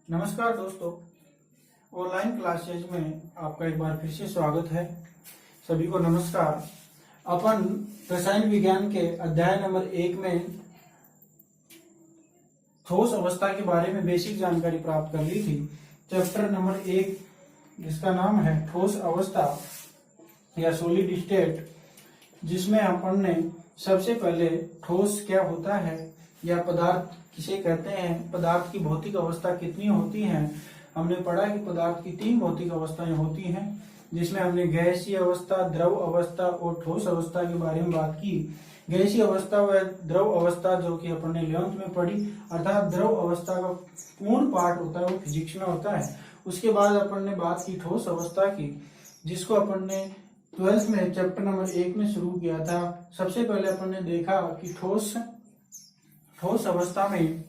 नमस्कार दोस्तों, online classes में आपका एक बार फिर से स्वागत है। सभी को नमस्कार। अपन रसायन विज्ञान के अध्याय नंबर 1 में ठोस अवस्था के बारे में बेसिक जानकारी प्राप्त कर ली थी। चैप्टर नंबर 1 जिसका नाम है ठोस अवस्था या सॉलिड स्टेट, जिसमें अपन ने सबसे पहले ठोस क्या होता है या पदार्थ किसे कहते हैं, पदार्थ की भौतिक अवस्था कितनी होती है। हमने पढ़ा कि पदार्थ की 3 भौतिक अवस्थाएं होती हैं, जिसमें हमने गैसीय अवस्था, द्रव अवस्था और ठोस अवस्था के बारे में बात की। गैसीय अवस्था व द्रव अवस्था जो कि अपन ने 11th में पढ़ी, अर्थात द्रव अवस्था का पूर्ण पार्ट होता है वो फिजिक्स में होता है। उसके बाद अपन ने बात की ठोस अवस्था की, जिसको अपन ने 12th में चैप्टर नंबर 1 में शुरू किया था। सबसे पहले अपन ने देखा कि ठोस अवस्था में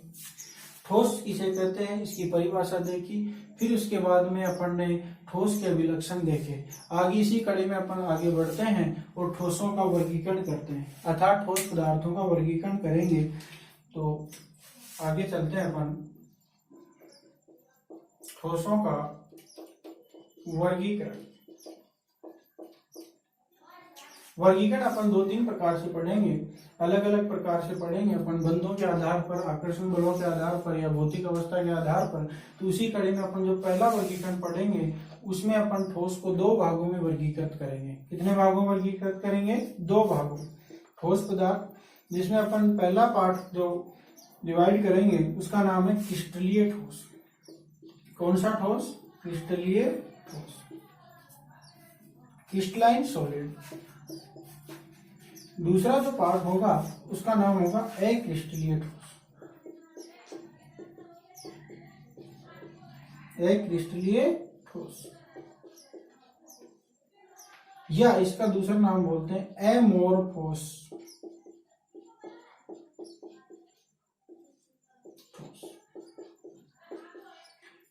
ठोस किसे कहते हैं, इसकी परिभाषा देखी। फिर उसके बाद में अपन ने ठोस के विलक्षण देखे। आगे इसी कड़ी में अपन आगे बढ़ते हैं और ठोसों का वर्गीकरण करते हैं, अर्थात ठोस पदार्थों का वर्गीकरण करेंगे। तो आगे चलते हैं अपन ठोसों का वर्गीकरण अपन 2-3 प्रकार से पढ़ेंगे, अलग अलग प्रकार से पढ़ेंगे अपन, बंधों के आधार पर, आकर्षण बलों के आधार पर या भौतिक अवस्था के आधार पर। तो उसी कड़ी में अपन जो पहला वर्गीकरण पढ़ेंगे उसमें अपन ठोस को 2 भागों में वर्गीकृत करेंगे। कितने भागों में वर्गीकृत करेंगे? 2 भागों। ठोस पदार्थ, जिसमें अपन पहला पार्ट जो डिवाइड करेंगे उसका नाम है क्रिस्टलीय ठोस। कौन सा ठोस? क्रिस्टलीय ठोस, क्रिस्टलाइन सॉलिड। दूसरा जो पार्ट होगा उसका नाम होगा अक्रिस्टलीय ठोस। अक्रिस्टलीय ठोस, या इसका दूसरा नाम बोलते हैं एमोर्फोस ठोस।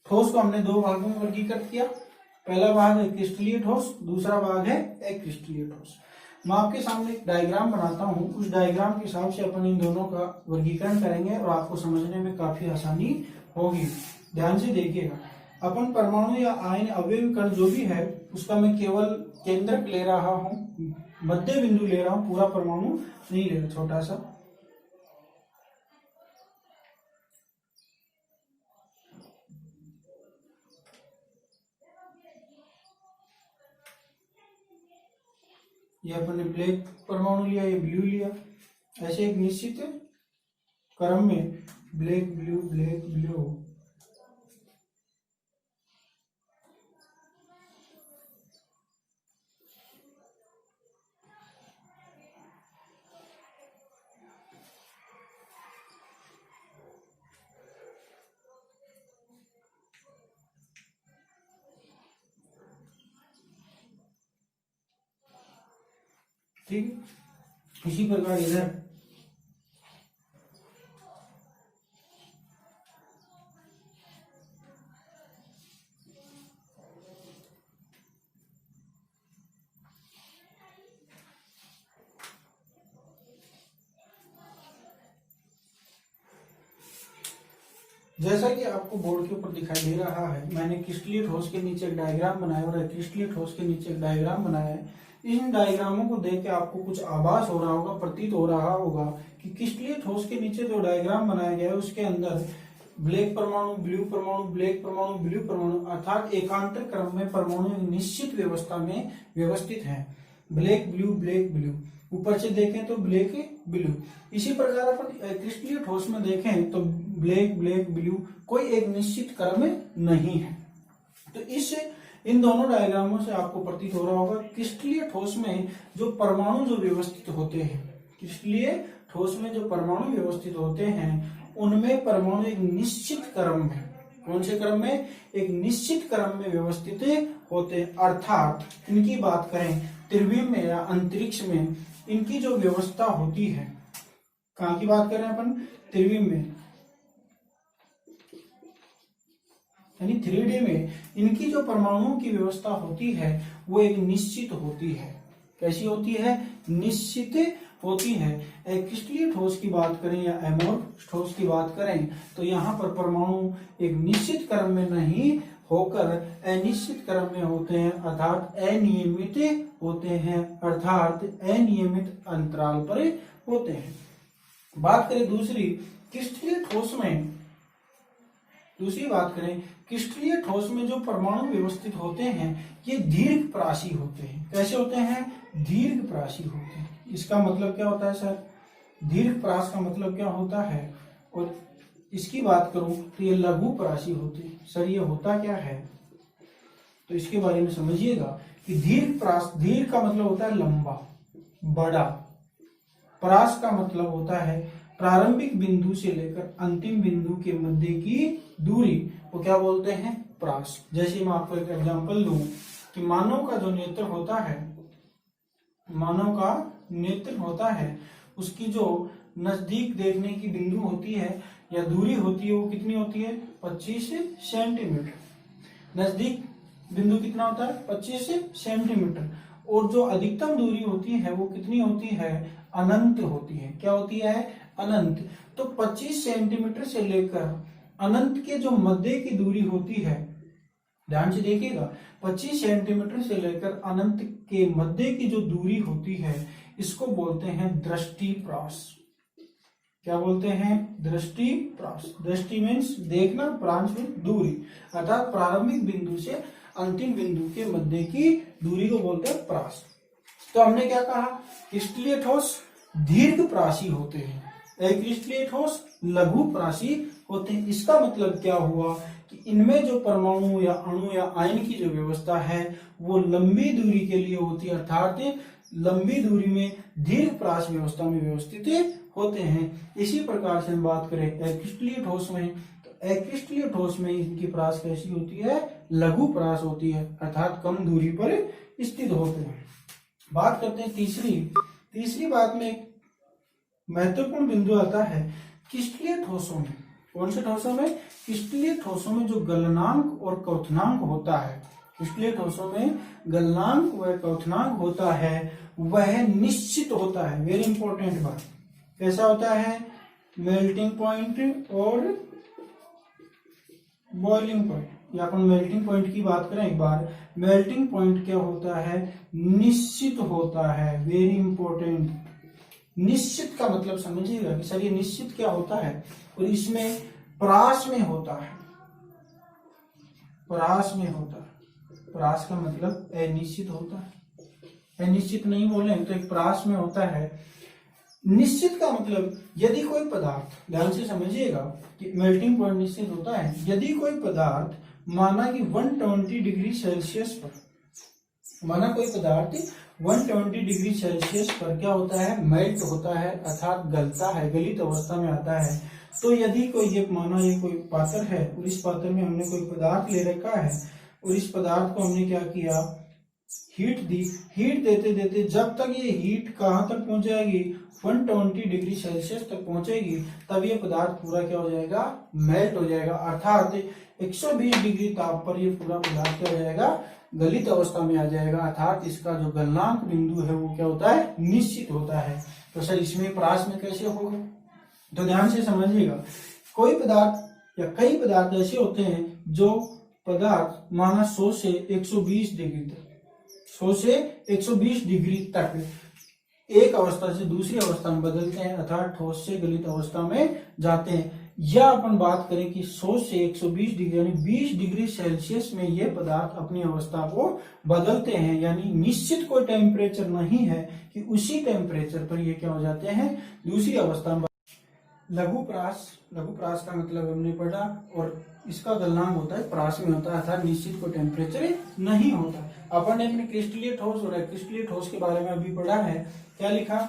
ठोस को हमने 2 भागों में वर्गीकृत किया। पहला भाग है क्रिस्टलीय ठोस, दूसरा भाग है अक्रिस्टलीय ठोस। मैं आपके सामने एक डायग्राम बनाता हूं, उस डायग्राम के हिसाब से अपन इन दोनों का वर्गीकरण करेंगे और आपको समझने में काफी आसानी होगी। ध्यान से देखिएगा। अपन परमाणु या आयन अवयव कण जो भी है उसका मैं केवल केंद्रक ले रहा हूं, मध्य बिंदु ले रहा हूं, पूरा परमाणु नहीं ले रहा, छोटा सा। ये अपन ने ब्लैक परमाणु लिया, ये ब्लू लिया, ऐसे एक निश्चित क्रम में ब्लैक ब्लू ब्लैक ब्लू। ठीक, इसी प्रकार इधर जैसा कि आपको बोर्ड के ऊपर दिखाई दे रहा है, मैंने क्रिस्टलीय ठोस के नीचे एक डायग्राम बनाया और क्रिस्टलीय ठोस के नीचे एक डायग्राम बनाया है। इन डायग्रामों को देख के आपको कुछ आभास हो रहा होगा, प्रतीत हो रहा होगा कि क्रिस्टलीय ठोस के नीचे जो डायग्राम बनाया गया है उसके अंदर ब्लैक परमाणु, ब्लू परमाणु, ब्लैक परमाणु, ब्लू परमाणु, अर्थात एकांतर क्रम में परमाणु एक निश्चित व्यवस्था में व्यवस्थित है। ब्लैक ब्लू ब्लैक ब्लू, ऊपर से देखें तो ब्लैक ब्लू। इसी प्रकार अपन क्रिस्टलीय ठोस में देखें तो ब्लैक ब्लैक ब्लू, कोई एक निश्चित क्रम नहीं है। तो इससे इन दोनों डायग्रामों से आपको प्रतीत हो रहा होगा क्रिस्टलीय ठोस में जो परमाणु जो व्यवस्थित होते हैं, क्रिस्टलीय ठोस में जो परमाणु व्यवस्थित होते हैं उनमें परमाणु एक निश्चित क्रम में, कौन से क्रम में? एक निश्चित क्रम में व्यवस्थित होते हैं। अर्थात इनकी बात करें त्रिविम में या अंतरिक्ष में, इनकी जो व्यवस्था होती है, कहाँ की बात कर रहे हैं अपन? त्रिविम में, यानी 3D में इनकी जो परमाणुओं की व्यवस्था होती है वो एक निश्चित होती है। कैसी होती है? निश्चित होती है। अक्रिस्टलीय ठोस की बात करें या अमोर्फ ठोस की बात करें तो यहाँ पर परमाणु एक निश्चित क्रम में नहीं होकर अनिश्चित क्रम में होते हैं, अर्थात अनियमित होते हैं, अर्थात अनियमित अंतराल पर होते हैं। बात करें दूसरी बात करें क्रिस्टलीय ठोस में जो परमाणु व्यवस्थित होते हैं ये दीर्घप्राशी होते हैं। कैसे होते हैं? दीर्घप्राशी होते हैं। इसका मतलब क्या होता है सर? दीर्घप्राश का मतलब क्या होता है? और इसकी बात करूं तो ये लघुप्राशी होते हैं। सर ये होता क्या है? तो इसके बारे में समझिएगा कि दीर्घ का मतलब होता है लंबा, बड़ा। प्रास का मतलब होता है प्रारंभिक बिंदु से लेकर अंतिम बिंदु के मध्य की दूरी को क्या बोलते हैं? प्रास। जैसे मैं आपको एक एग्जांपल दूं कि मानव का जो नेत्र होता है उसकी जो नजदीक देखने की बिंदु होती है या दूरी होती है वो कितनी होती है? 25 सेंटीमीटर। नजदीक बिंदु कितना होता है? 25 सेंटीमीटर। और जो अधिकतम दूरी होती है वो कितनी होती है? अनंत होती है। क्या होती है? अनंत। तो 25 सेंटीमीटर से लेकर अनंत के जो मध्य की दूरी होती है, ध्यान से देखिएगा, 25 सेंटीमीटर से लेकर अनंत के मध्य की जो दूरी होती है इसको बोलते हैं दृष्टिप्रास। क्या बोलते हैं? दृष्टिप्रास। दृष्टि मीन्स देखना, प्रांश मीन्स दूरी, अर्थात प्रारंभिक बिंदु से अंतिम बिंदु के मध्य की दूरी को बोलते हैं प्रास। तो हमने क्या कहा? क्रिस्टलीय ठोस दीर्घप्राशी होते हैं, अक्रिस्टलीय ठोस लघुप्राशी होते हैं। इसका मतलब क्या हुआ कि इनमें जो परमाणु या अणु या आयन की जो व्यवस्था है वो लंबी दूरी के लिए होती है, अर्थात लंबी दूरी में दीर्घप्राश व्यवस्था में व्यवस्थित होते हैं। इसी प्रकार से हम बात करें अक्रिस्टलीय ठोस में, तो अक्रिस्टलीय ठोस में इनकी प्राश कैसी होती है? लघुप्राश होती है, अर्थात कम दूरी पर स्थित होते हैं। बात करते हैं तीसरी बात में एक महत्वपूर्ण बिंदु आता है क्रिस्टलीय ठोसों में। कौन से ठोसों में? क्रिस्टलीय ठोसों में जो गलनांक और क्वथनांक होता है, क्रिस्टलीय ठोसों में गलनांक व क्वथनांक होता है वह निश्चित होता है। वेरी इंपॉर्टेंट बात। कैसा होता है? मेल्टिंग पॉइंट और बॉइलिंग पॉइंट। या अपन मेल्टिंग पॉइंट की बात करें एक बार, मेल्टिंग पॉइंट क्या होता है? निश्चित होता है। Very important. निश्चित का मतलब समझिएगा कि सर ये निश्चित क्या होता है, और इसमें प्रास में होता है। प्रास में होता है। प्रास का मतलब अनिश्चित होता है। अनिश्चित नहीं बोले तो एक प्रास में होता है। निश्चित का मतलब यदि कोई पदार्थ, ध्यान से समझिएगा कि मेल्टिंग पॉइंट निश्चित होता है यदि कोई पदार्थ माना कि 120 डिग्री सेल्सियस पर, माना कोई पदार्थ 120 डिग्री सेल्सियस पर क्या होता है? मेल्ट होता है, अर्थात गलता है, गलित अवस्था में आता है। तो यदि कोई ये माना ये कोई पात्र है और इस पात्र में हमने कोई पदार्थ ले रखा है और इस पदार्थ को हमने क्या किया? हीट दी। हीट देते देते जब तक ये हीट कहाँ तक पहुंच जाएगी? 120 डिग्री सेल्सियस तक पहुंचेगी, तब ये पदार्थ पूरा क्या हो जाएगा? मेल्ट हो जाएगा, अर्थात 120 डिग्री ताप पर ये पूरा पदार्थ क्या हो जाएगा? गलित अवस्था में आ जाएगा, अर्थात इसका जो गलनांक बिंदु है वो क्या होता है? निश्चित होता है। तो सर इसमें प्रास में कैसे होगा? तो ध्यान से समझिएगा, कोई पदार्थ या कई पदार्थ ऐसे होते हैं जो पदार्थ माना 100 से 120 डिग्री तक, 100 से 120 डिग्री तक एक अवस्था से दूसरी अवस्था में बदलते हैं, अर्थात ठोस से गलित अवस्था में जाते हैं। या अपन बात करें कि 100 से 120 डिग्री यानी 20 डिग्री सेल्सियस में ये पदार्थ अपनी अवस्था को बदलते हैं, यानी निश्चित कोई टेम्परेचर नहीं है कि उसी टेम्परेचर पर ये क्या हो जाते हैं? दूसरी अवस्था में। लघुप्राश का मतलब हमने पढ़ा, और इसका गलनांक होता है प्राश में होता है, अर्थात निश्चित कोई टेम्परेचर नहीं होता। अपन ने अपने क्रिस्टलीय ठोस और अक्रिस्टलीय ठोस के बारे में अभी पढ़ा है। क्या लिखा?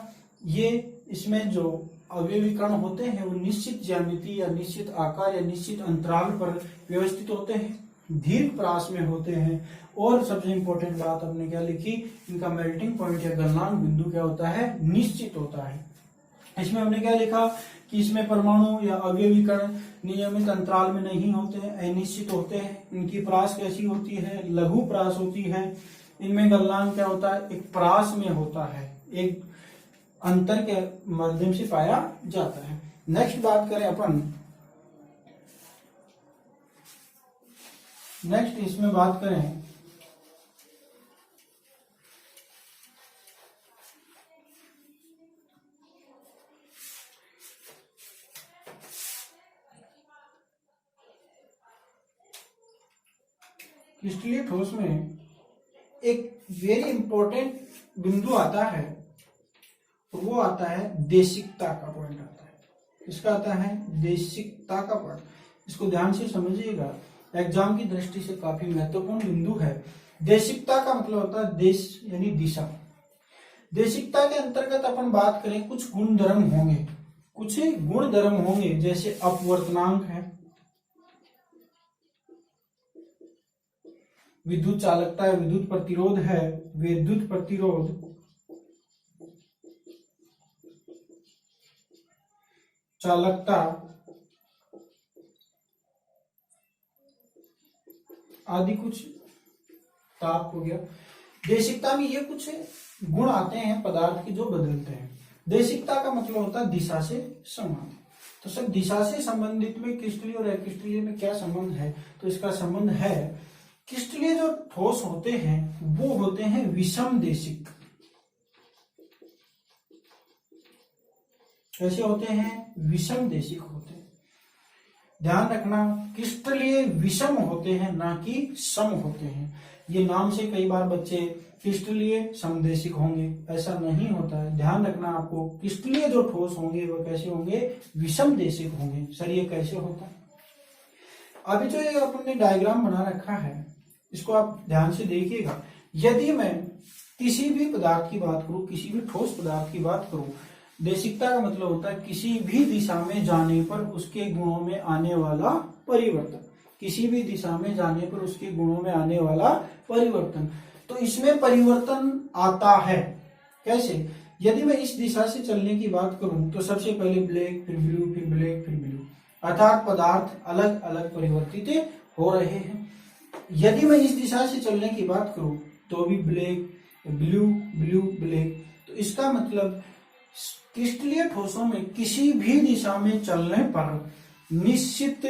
ये इसमें जो अवयवीकरण होते हैं वो निश्चित ज्यामिति या निश्चित आकार या निश्चित अंतराल पर व्यवस्थित होते हैं, दीर्घप्राश में होते हैं। और सबसे इंपॉर्टेंट बात हमने क्या लिखी? इनका मेल्टिंग पॉइंट या गलनांक बिंदु क्या होता है? निश्चित होता है। इसमें हमने क्या लिखा कि इसमें परमाणु या अवयवीकरण नियमित अंतराल में नहीं होते हैं, अनिश्चित होते हैं। इनकी प्राश कैसी होती है? लघु प्राश होती है। इनमें गलनांक क्या होता है? एक प्राश में होता है, एक अंतर के माध्यम से पाया जाता है। नेक्स्ट बात करें अपन, नेक्स्ट इसमें बात करें क्रिस्टलीय ठोस में एक वेरी इंपॉर्टेंट बिंदु आता है, वो आता है देशिकता का पॉइंट आता है। किसका आता है? देशिकता का पॉइंट। इसको ध्यान से समझिएगा, एग्जाम की दृष्टि से काफी महत्वपूर्ण बिंदु है। देशिकता का मतलब होता है देश यानी दिशा। देशिकता के अंतर्गत अपन बात करें, कुछ गुण धर्म होंगे, कुछ गुण धर्म होंगे, जैसे अपवर्तनांक है, विद्युत चालकता है, विद्युत प्रतिरोध है, विद्युत प्रतिरोध, चालकता आदि कुछ ताप हो गया। देशिकता में ये कुछ गुण आते हैं पदार्थ के जो बदलते हैं। देशिकता का मतलब होता है दिशा से संबंधित। तो सर दिशा से संबंधित में क्रिस्टलीय और अक्रिस्टलीय में क्या संबंध है? तो इसका संबंध है, क्रिस्टलीय जो ठोस होते हैं वो होते हैं विषम देशिक। कैसे होते हैं? विषम देशिक होते हैं। ध्यान रखना, क्रिस्टलीय विषम होते हैं, ना कि सम होते हैं। ये नाम से कई बार बच्चे क्रिस्टलीय समदेशिक होंगे, ऐसा नहीं होता है। ध्यान रखना आपको, क्रिस्टलीय जो ठोस होंगे वो कैसे होंगे? विषम देशिक होंगे। सर ये कैसे होता है? अभी जो ये अपने डायग्राम बना रखा है, इसको आप ध्यान से देखिएगा। यदि मैं किसी भी पदार्थ की बात करूं, किसी भी ठोस पदार्थ की बात करूं, देशिकता का मतलब होता है किसी भी दिशा में जाने पर उसके गुणों में आने वाला परिवर्तन। किसी भी दिशा में जाने पर उसके गुणों में आने वाला परिवर्तन। तो इसमें परिवर्तन आता है कैसे? यदि मैं इस दिशा से चलने की बात करूं तो सबसे पहले ब्लैक, फिर ब्लू, फिर ब्लैक, फिर ब्लू, अर्थात पदार्थ अलग अलग परिवर्तित हो रहे हैं। यदि मैं इस दिशा से चलने की बात करूं तो भी ब्लैक, ब्लू, ब्लू, ब्लैक। तो इसका मतलब क्रिस्टलीय ठोसों में किसी भी दिशा में चलने पर निश्चित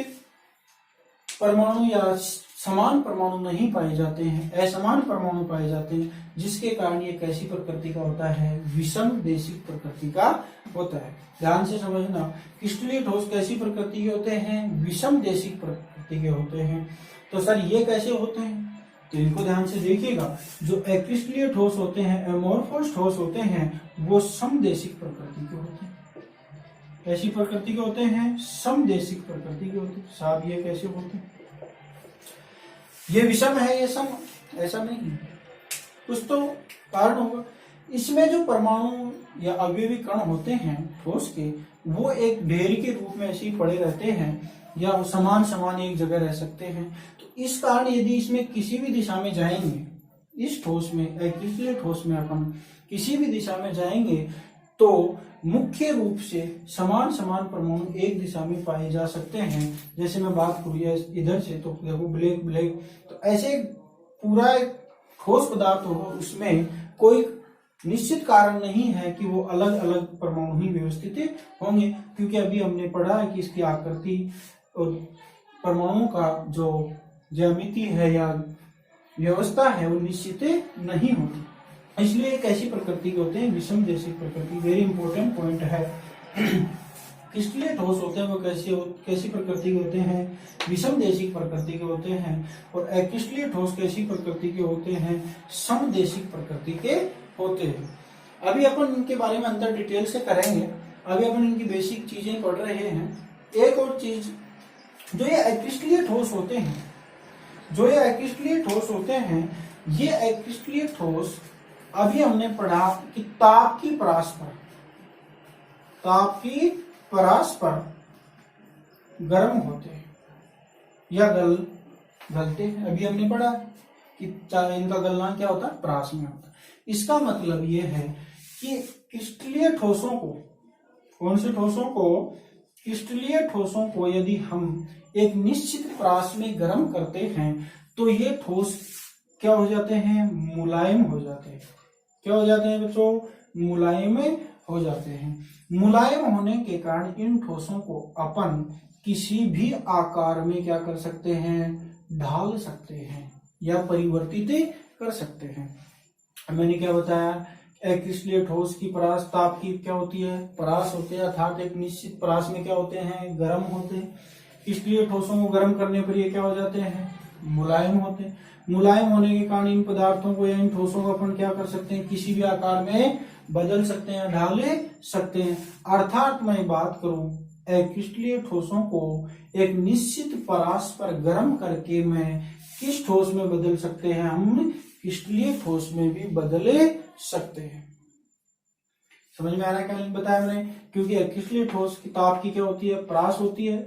परमाणु या समान परमाणु नहीं पाए जाते हैं, असमान परमाणु पाए जाते हैं, जिसके कारण ये कैसी प्रकृति का होता है? विषम देशिक प्रकृति का होता है। ध्यान से समझना, क्रिस्टलीय ठोस कैसी प्रकृति के होते हैं? विषम देशिक प्रकृति के होते हैं। तो सर ये कैसे होते हैं? तो इनको ध्यान से देखिएगा। जो अक्रिस्टलीय ठोस होते हैं, एमोर्फोस ठोस होते हैं, वो समदेशिक प्रकृति के होते हैं। ऐसी प्रकृति के होते हैं, समदेशिक प्रकृति के होते हैं। साहब ये कैसे होते हैं? ये विषम है, ये सम, ऐसा नहीं है, कुछ तो कारण होगा। इसमें जो परमाणु या अवयवी कण होते हैं ठोस के, वो एक ढेर के रूप में ऐसे ही पड़े रहते हैं या समान समान एक जगह रह सकते हैं। तो इस कारण यदि इसमें किसी भी दिशा में जाएंगे, इस ठोस में, क्रिस्टलीय ठोस में अपन किसी भी दिशा में जाएंगे तो मुख्य रूप से समान समान परमाणु एक दिशा में पाए जा सकते हैं। जैसे मैं बात करूँ इधर से तो देखो ब्लैक ब्लैक, तो ऐसे पूरा एक ठोस पदार्थ हो, उसमें कोई निश्चित कारण नहीं है कि वो अलग अलग परमाणु ही व्यवस्थित होंगे, क्योंकि अभी हमने पढ़ा है कि इसकी आकृति और परमाणु का जो ज्यामिति है या व्यवस्था है वो निश्चित नहीं होती। इसलिए एक ऐसी प्रकृति के होते हैं विषम देशिक प्रकृति। वेरी इंपॉर्टेंट पॉइंट है। क्रिस्टलीय ठोस होते हैं वो कैसी प्रकृति के होते हैं? विषम देशिक प्रकृति के होते हैं। और अक्रिस्टलीय ठोस कैसी प्रकृति के होते हैं? समदेशिक प्रकृति के होते हैं। अभी अपन इनके बारे में अंदर डिटेल से करेंगे। अभी अपन इनकी बेसिक चीजें पढ़ रहे हैं। एक और चीज, जो ये अक्रिस्टलीय ठोस होते हैं, जो ये अक्रिस्टलीय ठोस होते हैं, ये अक्रिस्टलीय ठोस अभी हमने पढ़ा कि ताप की परास पर गर्म होते हैं या गलते हैं। अभी हमने पढ़ा कि इनका गलना क्या होता है? परास में होता है। इसका मतलब ये है कि क्रिस्टलीय ठोसों को, कौन से ठोसों को? क्रिस्टलीय ठोसों को यदि हम एक निश्चित परास में गर्म करते हैं तो ये ठोस क्या हो जाते हैं? मुलायम हो जाते हैं। क्या हो जाते हैं बच्चों? मुलायम हो जाते हैं। मुलायम होने के कारण इन ठोसों को अपन किसी भी आकार में क्या कर सकते हैं, ढाल सकते हैं या परिवर्तित कर सकते हैं। मैंने क्या बताया, एक क्रिस्टलीय ठोस की परास ताप की क्या होती है, परास होते हैं, अर्थात एक निश्चित परास में क्या होते हैं, गर्म होते हैं। क्रिस्टलीय ठोसों को गर्म करने पर ये क्या हो जाते हैं, मुलायम होते हैं। मुलायम होने के कारण इन पदार्थों को या इन ठोसों को अपन क्या कर सकते हैं, किसी भी आकार में बदल सकते हैं, ढाल सकते हैं। अर्थात मैं बात करूं, क्रिस्टलीय ठोसों को एक निश्चित परास पर गर्म करके मैं किस ठोस में बदल सकते हैं, हम क्रिस्टलीय ठोस में भी बदल सकते हैं। समझ में आ रहा है क्या बताया मैंने, क्योंकि क्रिस्टलीय ठोस की ताप की क्या होती है, परास होती है।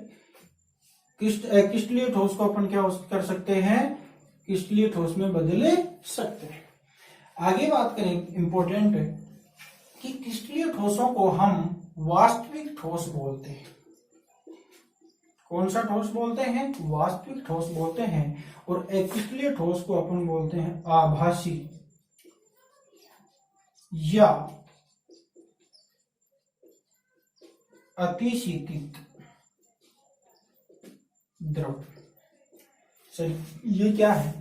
क्रिस्टलीय ठोस को अपन क्या कर सकते हैं, क्रिस्टलीय ठोस में बदले सकते हैं। आगे बात करें, इंपॉर्टेंट है कि क्रिस्टलीय ठोसों को हम वास्तविक ठोस बोलते हैं। कौन सा ठोस बोलते हैं, वास्तविक ठोस बोलते हैं। और क्रिस्टलीय ठोस को अपन बोलते हैं आभासी या अतिशीतित द्रव। सही, ये क्या है,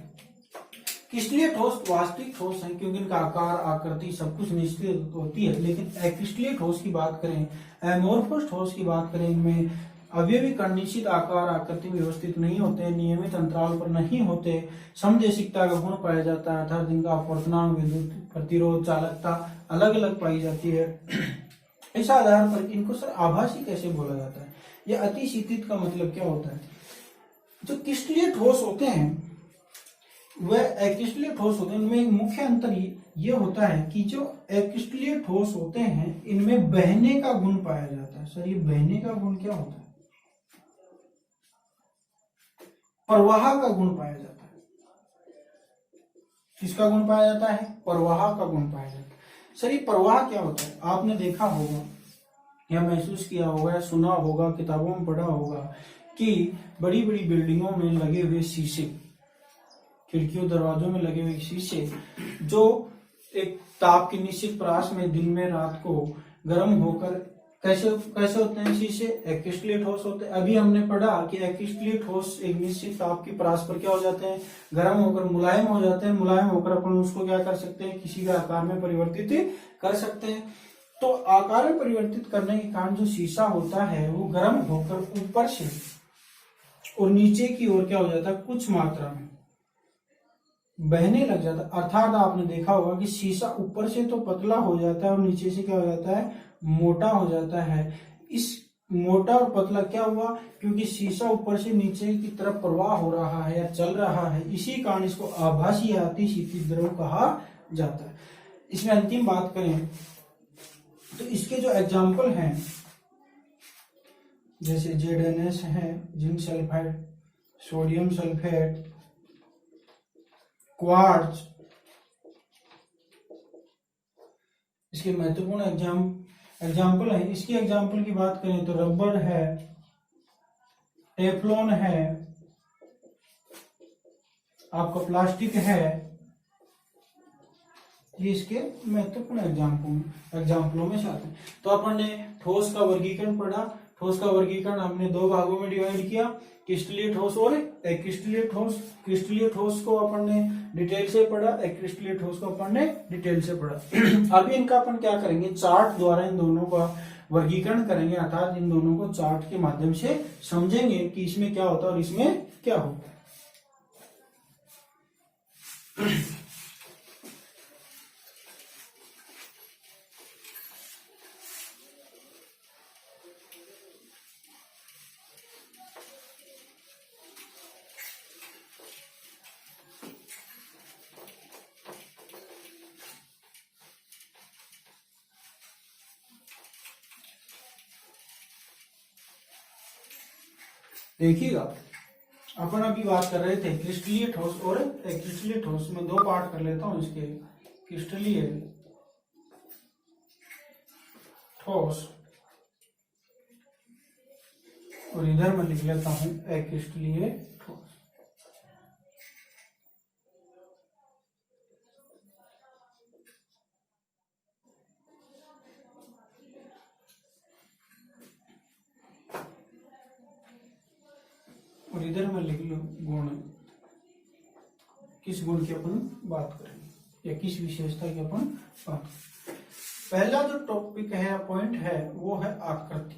क्रिस्टलीय ठोस वास्तविक ठोस है क्योंकि इनका आकार, आकृति सब कुछ निश्चित होती है। लेकिन क्रिस्टलीय ठोस की बात करें, एमोर्फस ठोस की बात करें, इनमें अवयवी कण निश्चित आकार, आकृति में व्यवस्थित नहीं होते, नियमित अंतराल पर नहीं होते, समदेशिकता का गुण पाया जाता है, अर्थात जिनका अपवर्तनांक, विद्युत प्रतिरोध, चालकता अलग अलग पाई जाती है। इस आधार पर इनको सर आभासी कैसे बोला जाता है, या अतिशीतित का मतलब क्या होता है। जो क्रिस्टलीय ठोस होते हैं वह क्रिस्टलीय ठोस होते हैं, उनमें एक मुख्य अंतर ये होता है कि जो क्रिस्टलीय ठोस होते हैं इनमें बहने का गुण पाया जाता है। सर ये बहने का गुण क्या होता है, प्रवाह का गुण पाया जाता है। किसका गुण पाया जाता है, प्रवाह का गुण पाया जाता है। सर ये प्रवाह क्या होता है, आपने देखा होगा या महसूस किया होगा या सुना होगा, किताबों में पढ़ा होगा कि बड़ी बड़ी बिल्डिंगों में लगे हुए शीशे, खिड़कियों दरवाजों में लगे हुए शीशे जो एक ताप की निश्चित परास में दिन में रात को गर्म होकर कैसे कैसे होते हैं शीशे, क्रिस्टलीय ठोस होते हैं। अभी हमने पढ़ा कि क्रिस्टलीय ठोस एक निश्चित ताप की परास पर क्या हो जाते हैं, गर्म होकर मुलायम हो जाते हैं। मुलायम होकर अपन उसको क्या कर सकते हैं, किसी भी आकार में परिवर्तित कर सकते हैं। तो आकार में परिवर्तित करने के कारण जो शीशा होता है वो गर्म होकर ऊपर से और नीचे की ओर क्या हो जाता है, कुछ मात्रा में बहने लग जाता है। अर्थात आपने देखा होगा कि शीशा ऊपर से तो पतला हो जाता है और नीचे से क्या हो जाता है, मोटा हो जाता है। इस मोटा और पतला क्या हुआ, क्योंकि शीशा ऊपर से नीचे की तरफ प्रवाह हो रहा है या चल रहा है, इसी कारण इसको आभासी या अतिशीतित द्रव कहा जाता है। इसमें अंतिम बात करें तो इसके जो एग्जाम्पल हैं जैसे ZnS है, zinc sulphide, sodium sulphate, quartz, इसके महत्वपूर्ण एग्जाम्पल है। इसकी एग्जाम्पल की बात करें तो रबर है, टेफ्लॉन है, आपका प्लास्टिक है, ये इसके महत्वपूर्ण एग्जाम्पलों में से आते हैं। तो अपन ने ठोस का वर्गीकरण पढ़ा। ठोस का वर्गीकरण हमने दो भागों में डिवाइड किया, क्रिस्टलीय ठोस और क्रिस्टलीय ठोस। क्रिस्टलीय ठोस को अपन ने डिटेल से पढ़ा, क्रिस्टलीय ठोस को अपन ने डिटेल से पढ़ा। अभी इनका अपन क्या करेंगे, चार्ट द्वारा इन दोनों का वर्गीकरण करेंगे, अर्थात इन दोनों को चार्ट के माध्यम से समझेंगे कि इसमें क्या होता है और इसमें क्या होता है। देखिएगा, अपन अभी बात कर रहे थे क्रिस्टलीय ठोस और क्रिस्टलीय ठोस में दो पार्ट कर लेता हूं इसके, क्रिस्टलीय ठोस और इधर मैं लिख लेता हूं क्रिस्टलीय ठोस। इधर में लिख लो गुण। किस गुण की अपन बात करेंगे या किस विशेषता की अपन बात करेंगे? पहला जो टॉपिक है, पॉइंट है, वो है आकृति।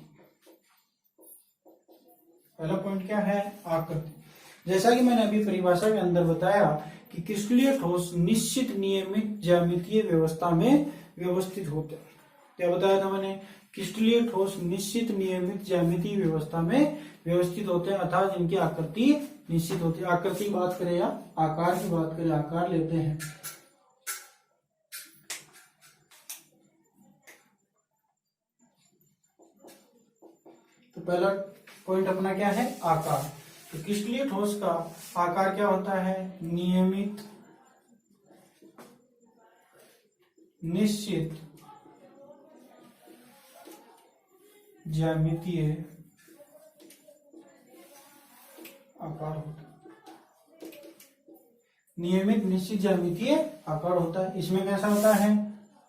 पहला पॉइंट क्या है? आकृति। जैसा कि मैंने अभी परिभाषा के अंदर बताया कि क्रिस्टलीय ठोस निश्चित नियमित ज्यामितीय व्यवस्था में व्यवस्थित होते हैं। क्या बताया था मैंने? क्रिस्टलीय ठोस निश्चित नियमित ज्यामितीय व्यवस्था में व्यवस्थित होते हैं, अर्थात जिनकी आकृति निश्चित होती है। आकृति की बात करें या आकार की बात करें, आकार लेते हैं। तो पहला पॉइंट अपना क्या है? आकार। तो क्रिस्टलीय ठोस का आकार क्या होता है? नियमित निश्चित ज्यामितीय आकार होता है। नियमित निश्चित ज्यामितीय आकार होता है। इसमें कैसा होता है?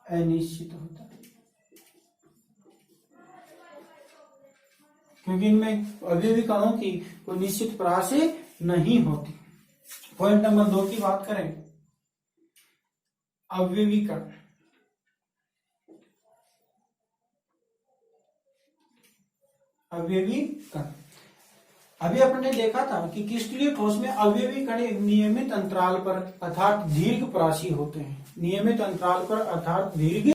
अनिश्चित होता है, क्योंकि इनमें अवयवी कणों की कोई निश्चित राशि नहीं होती। पॉइंट नंबर 2 की बात करें, अवयवी कण। अवयवी कण, अभी अपने देखा था कि क्रिस्टलीय ठोस में अवयवी कण एक नियमित अंतराल पर अर्थात दीर्घ प्राशी होते हैं। नियमित अंतराल पर अर्थात दीर्घ